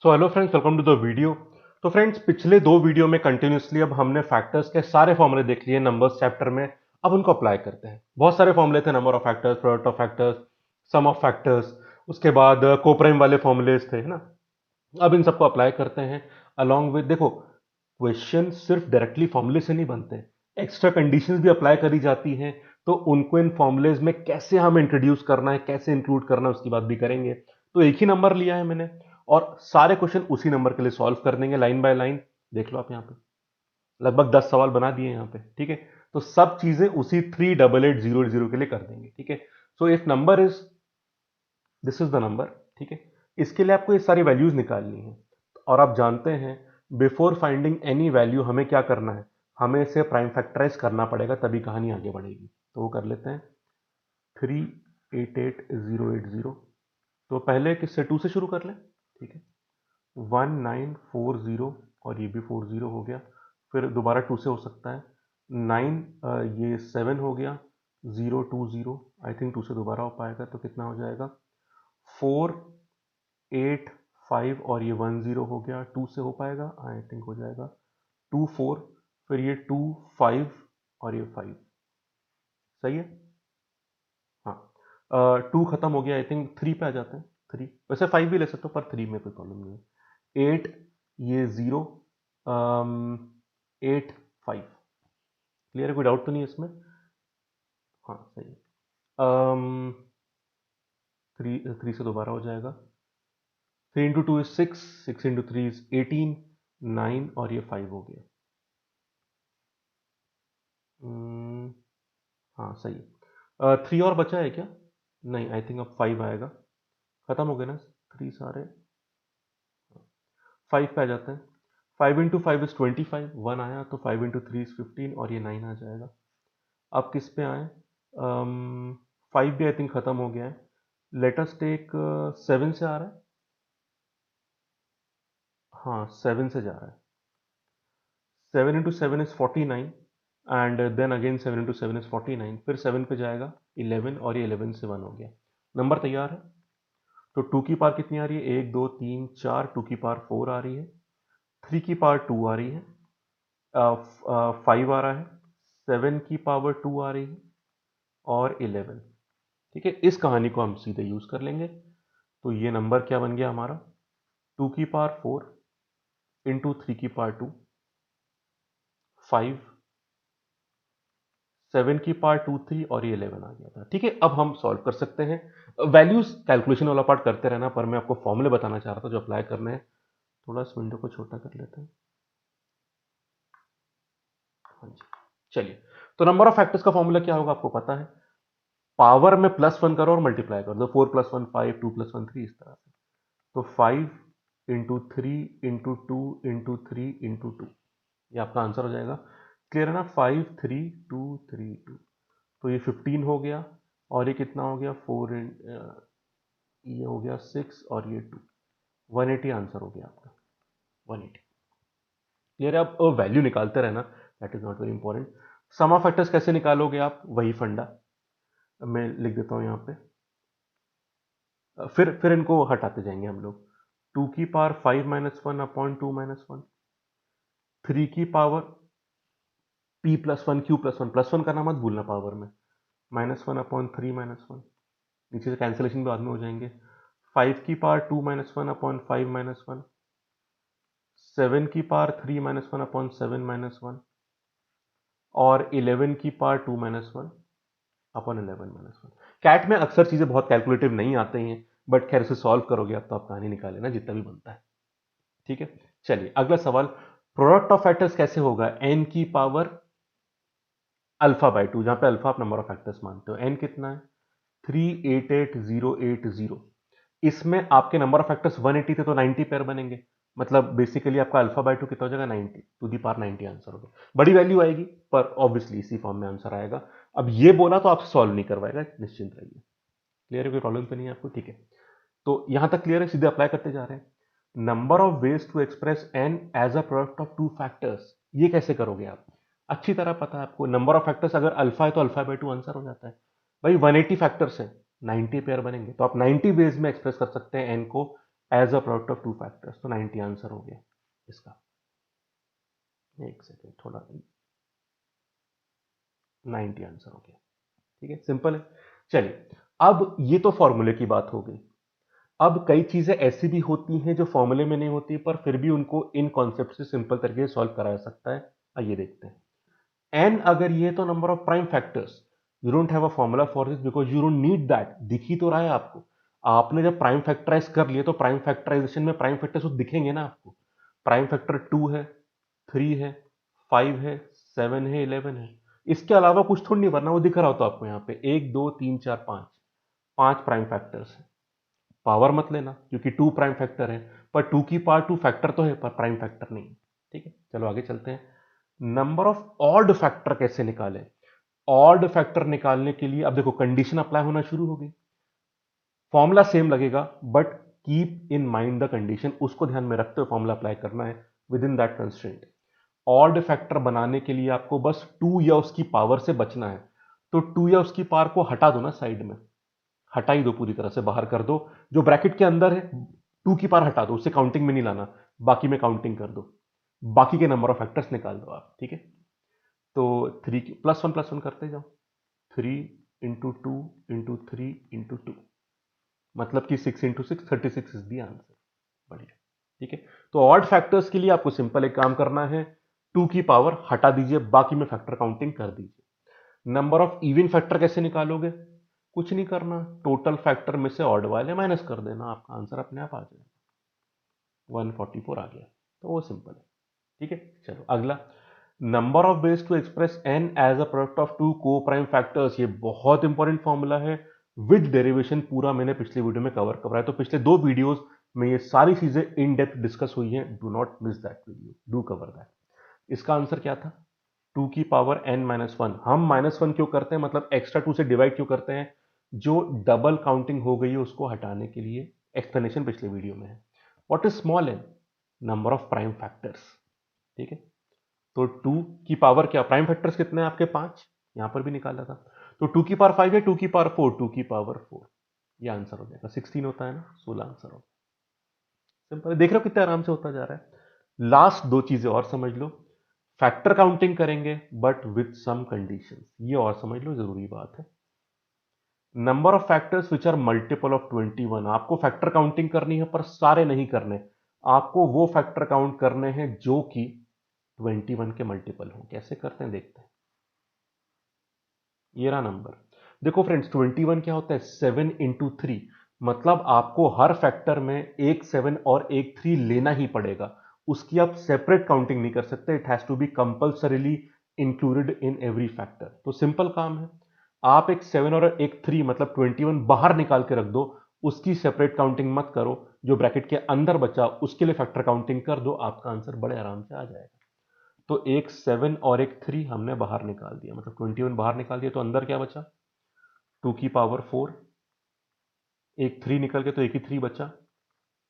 So hello friends, welcome to the video. तो friends, पिछले दो वीडियो में कंटिन्यूसली अब हमने फैक्टर्स के सारे फॉर्मूले देख लिए नंबर्स चैप्टर में। अब उनको अप्लाई करते हैं। बहुत सारे फॉर्मूले थे, number of factors, product of factors, sum of factors, उसके बाद कोप्राइम वाले फॉर्मूलेज थे, है ना। अब इन सबको अप्लाई करते हैं अलॉन्ग विद। देखो, क्वेश्चन सिर्फ डायरेक्टली फॉर्मूले से नहीं बनते, एक्स्ट्रा कंडीशंस भी अप्लाई करी जाती हैं। तो उनको इन फॉर्मूलेज में कैसे हम इंट्रोड्यूस करना है, कैसे इंक्लूड करना है, उसकी बात भी करेंगे। तो एक ही नंबर लिया है मैंने और सारे क्वेश्चन उसी नंबर के लिए सॉल्व कर देंगे, लाइन बाय लाइन। देख लो आप यहाँ पे लगभग 10 सवाल बना दिए यहाँ पे, ठीक है। तो सब चीजें उसी 388080 के लिए कर देंगे, ठीक है। So if number is, this is the number, ठीक है। इसके लिए आपको ये सारी वैल्यूज निकालनी है और आप जानते हैं बिफोर फाइंडिंग एनी वैल्यू हमें क्या करना है, हमें इसे प्राइम फैक्टराइज करना पड़ेगा, तभी कहानी आगे बढ़ेगी। तो वो कर लेते हैं 388080। तो पहले किससे, 2 से शुरू कर लें, ठीक है। 1940 और ये भी 40 हो गया। फिर दोबारा 2 से हो सकता है 9, ये 7 हो गया, 020। आई थिंक 2 से दोबारा हो पाएगा, तो कितना हो जाएगा 485 और ये 10 हो गया। 2 से हो पाएगा, आई थिंक हो जाएगा 24। फिर ये 25 और ये 5। सही है, हाँ। 2 खत्म हो गया, आई थिंक 3 पे आ जाते हैं। 3, वैसे 5 भी ले सकते हो पर 3 में कोई प्रॉब्लम नहीं है। 8, ये 0, 8 5। क्लियर है, कोई डाउट तो नहीं है इसमें? हाँ सही है। 3 से दोबारा हो जाएगा। 3 इंटू 2 इज 6, 6 इंटू 3 इज 18, 9 और ये 5 हो गया। हाँ सही है। 3 और बचा है क्या? नहीं, आई थिंक अब 5 आएगा। खत्म हो गए ना 3 सारे। 5 पे आ जाते हैं। 5 इंटू 5 इज 25, 1 आया, तो 5 इंटू 3 इज 15 और ये 9 आ जाएगा। अब किस पे आए? 5 भी आई थिंक खत्म हो गया है। लेटेस्ट टेक 7 से आ रहा है। हाँ 7 से जा रहा है। 7 into 7 is 49 and then again 7 into 7 is 49। फिर 7 पे जाएगा 11 और ये 11 से 1 हो गया। नंबर तैयार है। तो 2 की पावर कितनी आ रही है? 1 2 3 4। 2 की पावर 4 आ रही है। 3 की पावर 2 आ रही है। 5 आ रहा है। 7 की पावर 2 आ रही है और 11। ठीक है, इस कहानी को हम सीधे यूज कर लेंगे। तो ये नंबर क्या बन गया हमारा? 2 की पावर 4 इंटू 3 की पावर 2, 5, 7 की पावर 2 3 और ये 11 आ गया था। ठीक है, अब हम सॉल्व कर सकते हैं। वैल्यूज कैलकुलेशन वाला पार्ट करते रहना, पर मैं आपको फॉर्मूले बताना चाह रहा था जो अप्लाई करने हैं। थोड़ा इस विंडो को छोटा कर लेते हैं। हाँ जी, चलिए। तो नंबर ऑफ फैक्टर्स का फॉर्मूला क्या होगा आपको पता है। पावर में +1 करो और मल्टीप्लाई कर दो। 4 + 1 5, 2 + 1 3, इस तरह से। तो 5 इंटू 3 इंटू 2 इंटू 3 इंटू 2, ये आपका आंसर हो जाएगा। क्लियर है ना? 5 3 2 3 2। तो ये 15 हो गया और ये कितना हो गया 4, ये हो गया 6 और ये 2। 180 आंसर हो गया आपका, 180। क्लियर है? अब वैल्यू निकालते रहना, that is not very important. Sum of factors कैसे निकालोगे आप, वही फंडा मैं लिख देता हूं यहाँ पे। फिर इनको हटाते जाएंगे हम लोग। 2 की पावर 5 - 1 अपॉन 2 - 1। 3 की पावर p+1 q+1, +1 करना मत भूलना पावर में। -1 अपॉन 3 - 1, नीचे से कैंसिलेशन भी बाद में हो जाएंगे। 5 की पावर 2 - 1 अपॉन 5 - 1। 7 की पावर 3 - 1 अपॉन 7 - 1 और 11 की पावर 2 - 1 अपॉन 11 - 1। कैट में अक्सर चीजें बहुत कैलकुलेटिव नहीं आते हैं, बट खैर इसे सॉल्व करोगे आप तो आप कहानी निकाल लेना जितना भी बनता है। ठीक है, चलिए अगला सवाल। प्रोडक्ट ऑफ फैक्टर्स कैसे होगा? n की पावर α/2, जहां पे अल्फा आप नंबर ऑफ फैक्टर्स मानते हो। n कितना है? 388080। इसमें आपके नंबर ऑफ फैक्टर्स 180 थे तो 90 पेयर बनेंगे। मतलब बेसिकली आपका α/2 कितना हो जाएगा? 90 टू दी पावर 90 आंसर होगा। बड़ी वैल्यू आएगी पर ऑब्वियसली इसी फॉर्म में आंसर आएगा। अब ये बोला तो आपसे सॉल्व नहीं करवाएगा, निश्चिंत रहिए। क्लियर है? कोई प्रॉब्लम तो नहीं है आपको? ठीक है, तो यहां तक क्लियर है, सीधे अप्लाई करते जा रहे हैं। Number of ways to express n as a product of two factors, ये कैसे करोगे आप? अच्छी तरह पता है आपको, नंबर ऑफ फैक्टर्स अगर अल्फा है तो α/2 आंसर हो जाता है। भाई 180 फैक्टर्स है, 90 पेयर बनेंगे, तो आप 90 वेज में एक्सप्रेस कर सकते हैं n को as a product of two factors, तो 90 आंसर हो गया इसका। एक सेकेंड, थोड़ा 90 आंसर हो गया। ठीक है, सिंपल है। चलिए, अब ये तो फॉर्मूले की बात हो गई। अब कई चीजें ऐसी भी होती हैं जो फॉर्मूले में नहीं होती, पर फिर भी उनको इन कॉन्सेप्ट से सिंपल तरीके से सॉल्व कराया जा सकता है। आइए देखते हैं। एन अगर ये तो number of prime factors, you don't have a formula for this because you don't need that. दिख ही तो रहा है आपको। आपने जब प्राइम फैक्टराइज कर लिए तो प्राइम फैक्टराइजेशन में प्राइम फैक्टर्स तो दिखेंगे ना आपको। प्राइम फैक्टर 2 है, 3 है, 5 है, 7 है, 11 है। इसके अलावा कुछ थोड़ी नहीं, वरना वो दिख रहा होता आपको यहाँ पे 1 2 3 4 5, 5 प्राइम फैक्टर्स है। पावर मत लेना क्योंकि 2 प्राइम फैक्टर है, पर 2 की पावर 2 फैक्टर तो है पर प्राइम फैक्टर नहीं है। ठीक है, चलो आगे चलते हैं। नंबर ऑफ ऑड फैक्टर कैसे निकालें? ऑड फैक्टर निकालने के लिए अब देखो कंडीशन अप्लाई होना शुरू हो गई। फॉर्मूला सेम लगेगा but keep in mind the condition, उसको ध्यान में रखते हुए फॉर्मूला अप्लाई करना है with in that constraint. Odd factor बनाने के लिए आपको बस 2 या उसकी पावर से बचना है। तो 2 या उसकी पावर को हटा दो ना साइड में, हटा ही दो, पूरी तरह से बाहर कर दो। जो ब्रैकेट के अंदर है 2 की पावर हटा दो, उसे काउंटिंग में नहीं लाना, बाकी में काउंटिंग कर दो। बाकी के नंबर ऑफ फैक्टर्स निकाल दो आप। ठीक है, तो 3 प्लस वन करते जाओ। 3 इंटू 2 इंटू 3 इंटू 2, मतलब कि 6 इंटू 6, 36 इज दी आंसर। बढ़िया। ठीक है, तो ऑड फैक्टर्स के लिए आपको सिंपल एक काम करना है, 2 की पावर हटा दीजिए, बाकी में फैक्टर काउंटिंग कर दीजिए। नंबर ऑफ इवन फैक्टर कैसे निकालोगे? कुछ नहीं करना, टोटल फैक्टर में से ऑड वाले माइनस कर देना, आपका आंसर अपने आप आ जाएगा। 144 आ गया, तो वो सिंपल है। ठीक है, चलो अगला। Number of ways to express n as a product of two coprime factors, ये बहुत इंपॉर्टेंट फॉर्मूला है विद डेरिवेशन, पूरा मैंने पिछले वीडियो में कवर कराया, तो पिछले 2 वीडियोस में ये सारी चीजें इन डेप्थ डिस्कस हुई हैं। Do not miss that video, do cover that. इसका आंसर क्या था? 2 की पावर n माइनस वन। हम माइनस वन क्यों करते हैं, मतलब एक्स्ट्रा 2 से डिवाइड क्यों करते हैं? जो डबल काउंटिंग हो गई है उसको हटाने के लिए। एक्सप्लेनेशन पिछले वीडियो में है। What is small n? Number of prime factors. ठीक है, तो 2 की पावर क्या, प्राइम फैक्टर्स कितने हैं आपके? 5, यहां पर भी निकाला था। तो 2 की पावर 5 है, 2 की पावर 4, 2 की पावर 4, ये आंसर हो जाएगा। 16 होता है ना, 16 आंसर हो। सिंपल, देख रहे हो कितने आराम से होता जा रहा है। लास्ट 2 चीजें और समझ लो। फैक्टर काउंटिंग करेंगे बट विथ सम कंडीशंस, ये और समझ लो, जरूरी बात है। Number of factors which are multiple of 21, आपको फैक्टर काउंटिंग करनी है पर सारे नहीं करने। आपको वो फैक्टर काउंट करने हैं जो कि 21 के मल्टीपल हो। कैसे करते हैं देखते हैं। ये रहा नंबर। देखो फ्रेंड्स, 21 क्या होता है? 7 इंटू 3, मतलब आपको हर फैक्टर में एक 7 और एक 3 लेना ही पड़ेगा। उसकी आप सेपरेट काउंटिंग नहीं कर सकते। It has to be compulsorily included in every factor. तो सिंपल काम है, आप एक 7 और एक 3 मतलब 21 बाहर निकाल के रख दो, उसकी सेपरेट काउंटिंग मत करो। जो ब्रैकेट के अंदर बचा उसके लिए फैक्टर काउंटिंग कर दो, आपका आंसर बड़े आराम से आ जाएगा। तो एक 7 और एक 3 हमने बाहर निकाल दिया, मतलब 21 बाहर निकाल दिया, तो अंदर क्या बचा? 2 की पावर 4, एक 3 निकल गया तो एक ही 3 बचा।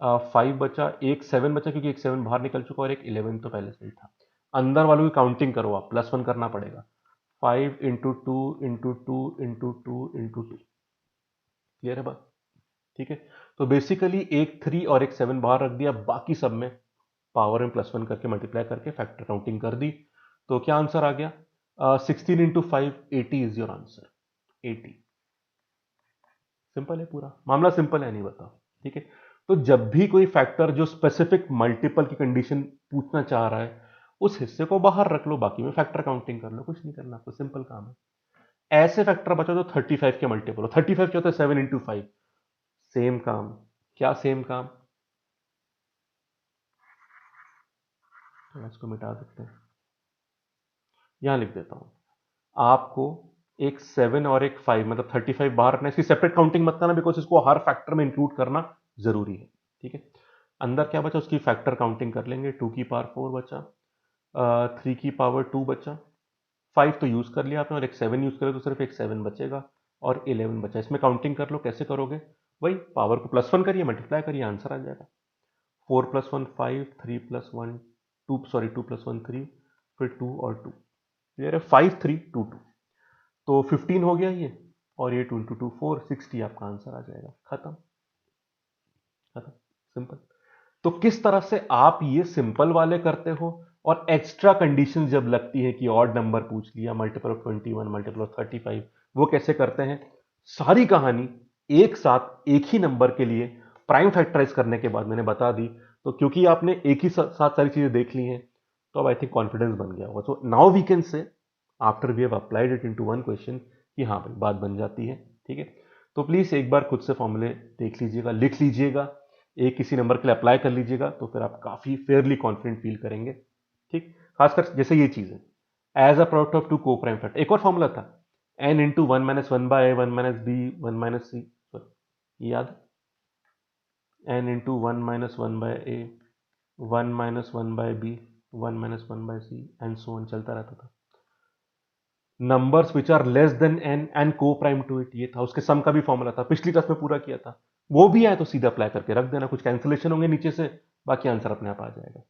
5 बचा, एक 7 बचा क्योंकि एक 7 बाहर निकल चुका और एक 11 तो पहले से ही था। अंदर वालों की काउंटिंग करो आप, +1 करना पड़ेगा। 5 into 2 into 2 into 2 into 2। Clear है बात? ठीक है, तो बेसिकली एक 3 और एक 7 बाहर रख दिया, बाकी सब में पावर में +1 करके मल्टीप्लाई करके फैक्टर काउंटिंग कर दी। तो क्या आंसर आ गया? 16 into 5, 80 is your answer. 80। Simple है, पूरा मामला सिंपल है, नहीं बताओ। ठीक है, तो जब भी कोई फैक्टर जो स्पेसिफिक मल्टीपल की कंडीशन पूछना चाह रहा है, उस हिस्से को बाहर रख लो, बाकी में फैक्टर काउंटिंग कर लो, कुछ नहीं करना आपको, सिंपल काम है। ऐसे फैक्टर बचा जो 35 के मल्टीपल हो। 35 क्या होता है? 7 इंटू 5। सेम काम। क्या सेम काम? तो इसको मिटा देते हैं, यहां लिख देता हूं। आपको एक 7 और एक 5 मतलब 35 बाहर रखना है। इसकी सेपरेट काउंटिंग मत करना बिकॉज इसको हर फैक्टर में इंक्लूड करना जरूरी है। ठीक है, अंदर क्या बचा उसकी फैक्टर काउंटिंग कर लेंगे। 2 की पावर 4 बचा, 3 की पावर 2 बचा, 5 तो यूज कर लिया आपने और एक 7 यूज करें तो सिर्फ एक 7 बचेगा और 11 बचा। इसमें काउंटिंग कर लो, कैसे करोगे? वही पावर को +1 करिए, मल्टीप्लाई करिए, आंसर आ जाएगा। 4 + 1 5, 3 + 1 2, सॉरी 2 + 1 3, फिर 2 और 2। क्लियर है? 5 3 2 2, तो 15 हो गया ये, और ये 2 इंटू 2 4, 60 आपका आंसर आ जाएगा। खत्म। खत्म। सिंपल। तो किस तरह से आप ये सिंपल वाले करते हो और एक्स्ट्रा कंडीशन जब लगती है कि ऑड नंबर पूछ लिया, मल्टीपल ऑफ 21, मल्टीपल ऑफ 35, वो कैसे करते हैं, सारी कहानी एक साथ एक ही नंबर के लिए प्राइम फैक्टराइज करने के बाद मैंने बता दी। तो क्योंकि आपने एक ही साथ सारी चीजें देख ली हैं, तो अब आई थिंक कॉन्फिडेंस बन गया होगा। So now we can say after we have applied it into one question कि हाँ भाई बात बन जाती है। ठीक है, तो प्लीज एक बार खुद से फॉर्मूले देख लीजिएगा, लिख लीजिएगा, एक किसी नंबर के लिए अप्लाई कर लीजिएगा, तो फिर आप काफी फेयरली कॉन्फिडेंट फील करेंगे। ठीक, खासकर जैसे ये चीज है as a product of two coprime factor. एक और फॉर्मूला था N into one minus one by A one minus B one minus C, ये याद, N into one minus one by A one minus one by B one minus one by C and so on, चलता रहता था। Numbers which are less than N and coprime to it, ये था। उसके सम का भी formula था, पिछली क्लास में पूरा किया था। वो भी आए तो सीधा अप्लाई करके रख देना, कुछ कैंसिलेशन होंगे नीचे से, बाकी आंसर अपने आप आ जाएगा।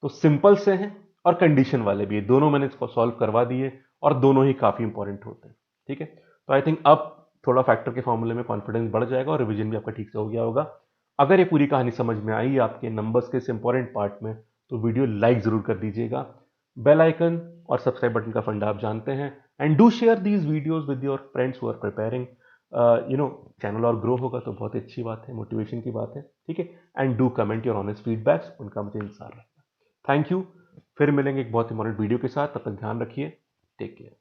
तो सिंपल से हैं और कंडीशन वाले भी, दोनों मैंने इसको सॉल्व करवा दिए और दोनों ही काफी इंपॉर्टेंट होते हैं। ठीक है, तो आई थिंक अब थोड़ा फैक्टर के फॉर्मूले में कॉन्फिडेंस बढ़ जाएगा और रिवीजन भी आपका ठीक से हो गया होगा। अगर ये पूरी कहानी समझ में आई आपके नंबर्स के इस इंपॉर्टेंट पार्ट में, तो वीडियो लाइक जरूर कर दीजिएगा। बेल आइकन और सब्सक्राइब बटन का फंडा आप जानते हैं। And do share these videos with your friends who are preparing. Channel और ग्रो होगा तो बहुत अच्छी बात है, मोटिवेशन की बात है। ठीक है, and do comment your honest feedbacks, उनका मुझे इंतजार रहेगा। थैंक यू, फिर मिलेंगे एक बहुत इंपॉर्टेंट वीडियो के साथ, तब तक ध्यान रखिए, टेक केयर।